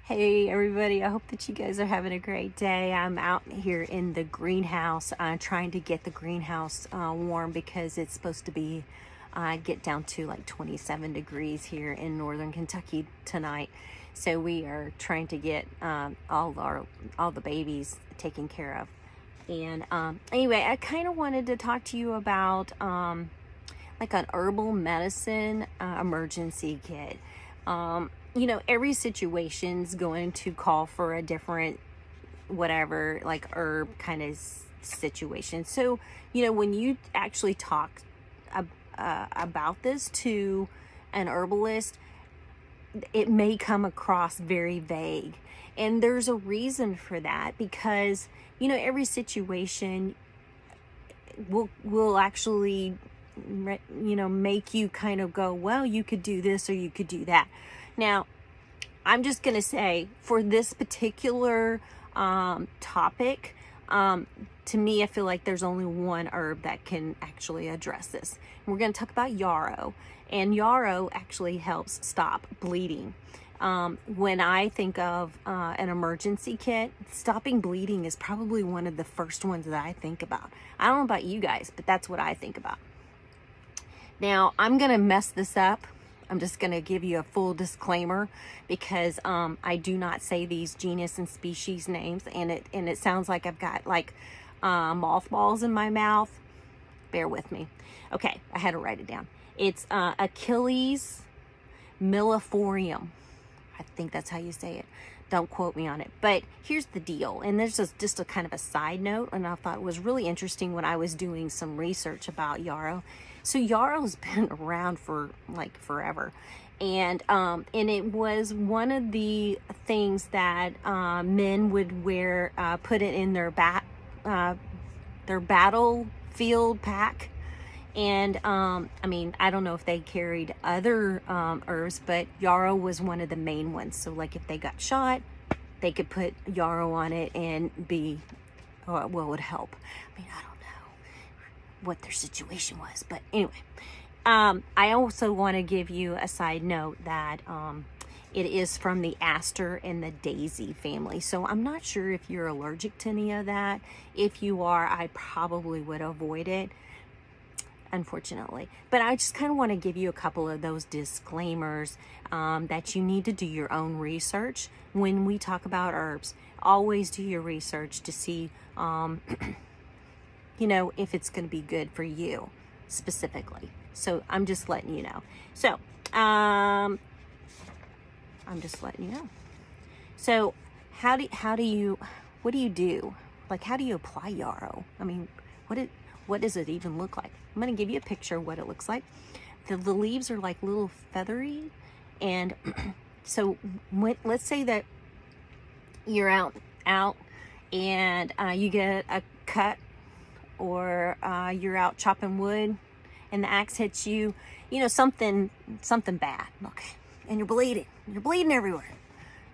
Hey everybody, I hope that you guys are having a great day. I'm out here in the greenhouse trying to get the greenhouse warm because it's supposed to be get down to like 27 degrees here in northern Kentucky tonight. So we are trying to get all the babies taken care of. And anyway, I kind of wanted to talk to you about like an herbal medicine emergency kit. You know, every situation's going to call for a different whatever, like herb kind of situation. So, you know, when you actually talk about this to an herbalist, it may come across very vague. And there's a reason for that because, you know, every situation will actually, you know, make you kind of go, well, you could do this or you could do that. Now, I'm just going to say for this particular topic, to me, I feel like there's only one herb that can actually address this. And we're going to talk about yarrow. And yarrow actually helps stop bleeding. When I think of an emergency kit, stopping bleeding is probably one of the first ones that I think about. I don't know about you guys, but that's what I think about. Now, I'm going to mess this up. I'm just going to give you a full disclaimer because I do not say these genus and species names, and it sounds like I've got like mothballs in my mouth. Bear with me. Okay, I had to write it down. It's Achilles milleforium. I think that's how you say it. Don't quote me on it. But here's the deal, and there's just a kind of a side note, and I thought it was really interesting when I was doing some research about yarrow. So yarrow's been around for like forever, and it was one of the things that men would wear, put it in their battlefield pack. And I mean, I don't know if they carried other herbs, but yarrow was one of the main ones. So like if they got shot, they could put yarrow on it and be, well, it would help. I mean, I don't know what their situation was, but anyway, I also want to give you a side note that it is from the aster and the daisy family. So I'm not sure if you're allergic to any of that. If you are, I probably would avoid it, unfortunately. But I just kind of want to give you a couple of those disclaimers that you need to do your own research when we talk about herbs. Always do your research to see you know, if it's going to be good for you specifically. So I'm just letting you know. So I'm just letting you know. So what do you do? Like, how do you apply yarrow? I mean, what does it even look like? I'm going to give you a picture of what it looks like. The leaves are like little feathery. And so let's say that you're out and you get a cut, or you're out chopping wood and the axe hits you, you know, something bad, okay, and you're bleeding everywhere.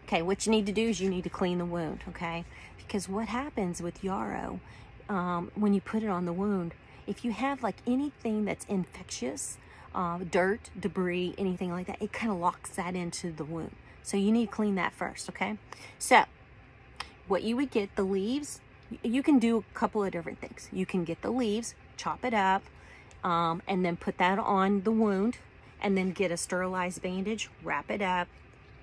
Okay, what you need to do is you need to clean the wound, okay? Because what happens with yarrow, when you put it on the wound, if you have like anything that's infectious, dirt, debris, anything like that, it kind of locks that into the wound. So you need to clean that first, okay? So what you would get, the leaves, you can do a couple of different things. You can get the leaves, chop it up, and then put that on the wound, and then get a sterilized bandage, wrap it up,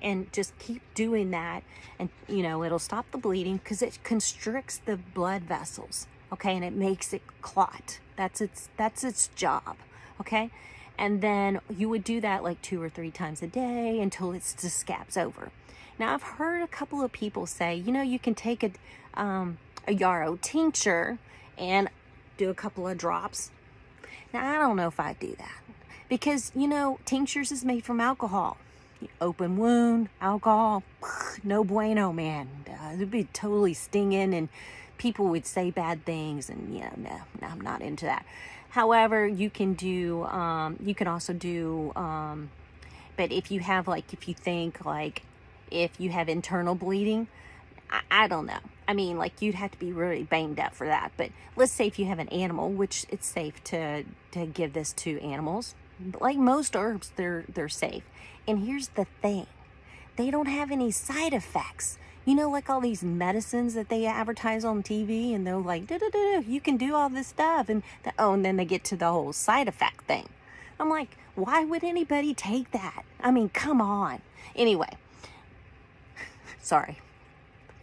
and just keep doing that. And, you know, it'll stop the bleeding because it constricts the blood vessels, okay? And it makes it clot. That's its job, okay? And then you would do that like 2 or 3 times a day until it just scabs over. Now, I've heard a couple of people say, you know, you can take a yarrow tincture and do a couple of drops. Now, I don't know if I do that because, you know, tinctures is made from alcohol. Open wound, alcohol, no bueno, man. It'd be totally stinging and people would say bad things, and yeah, no, I'm not into that. However, you can also do, but if you have like, if you have internal bleeding, I don't know. I mean, like, you'd have to be really banged up for that. But let's say if you have an animal, which it's safe to give this to animals. Like most herbs, they're safe. And here's the thing. they don't have any side effects. You know, like all these medicines that they advertise on TV, and they're like, you can do all this stuff. And then they get to the whole side effect thing. I'm like, why would anybody take that? I mean, come on. Anyway, sorry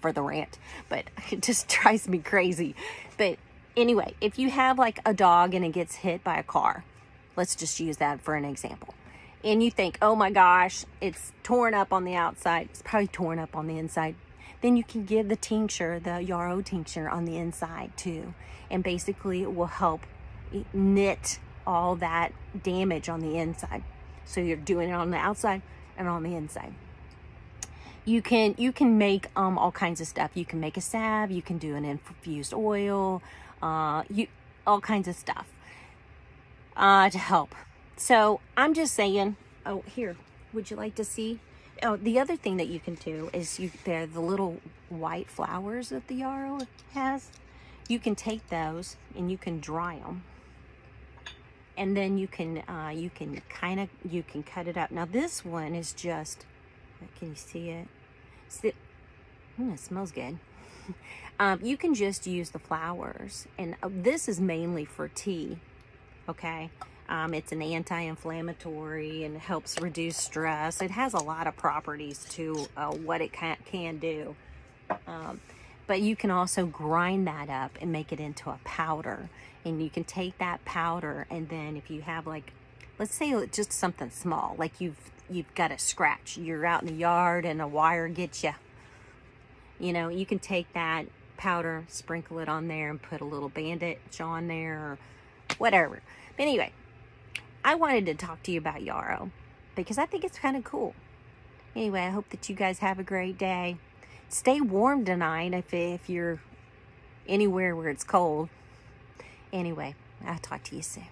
for the rant, but it just drives me crazy. But anyway, if you have like a dog and it gets hit by a car, let's just use that for an example. And you think, oh my gosh, it's torn up on the outside. It's probably torn up on the inside. Then you can give the tincture, the yarrow tincture on the inside too. And basically it will help knit all that damage on the inside. So you're doing it on the outside and on the inside. You can make all kinds of stuff. You can make a salve, you can do an infused oil, all kinds of stuff to help. So I'm just saying, oh, here, would you like to see? Oh, the other thing that you can do is they're the little white flowers that the yarrow has. You can take those and you can dry them. And then you can cut it up. Now this one is just, can you see it? It smells good. You can just use the flowers, and this is mainly for tea. Okay, it's an anti-inflammatory and helps reduce stress. It has a lot of properties to what it can do. But you can also grind that up and make it into a powder. And you can take that powder, and then if you have, like, let's say just something small, like you've got a scratch, you're out in the yard and a wire gets you. You know, you can take that powder, sprinkle it on there, and put a little bandage on there or whatever. But anyway, I wanted to talk to you about yarrow because I think it's kind of cool. Anyway, I hope that you guys have a great day. Stay warm tonight if you're anywhere where it's cold. Anyway, I'll talk to you soon.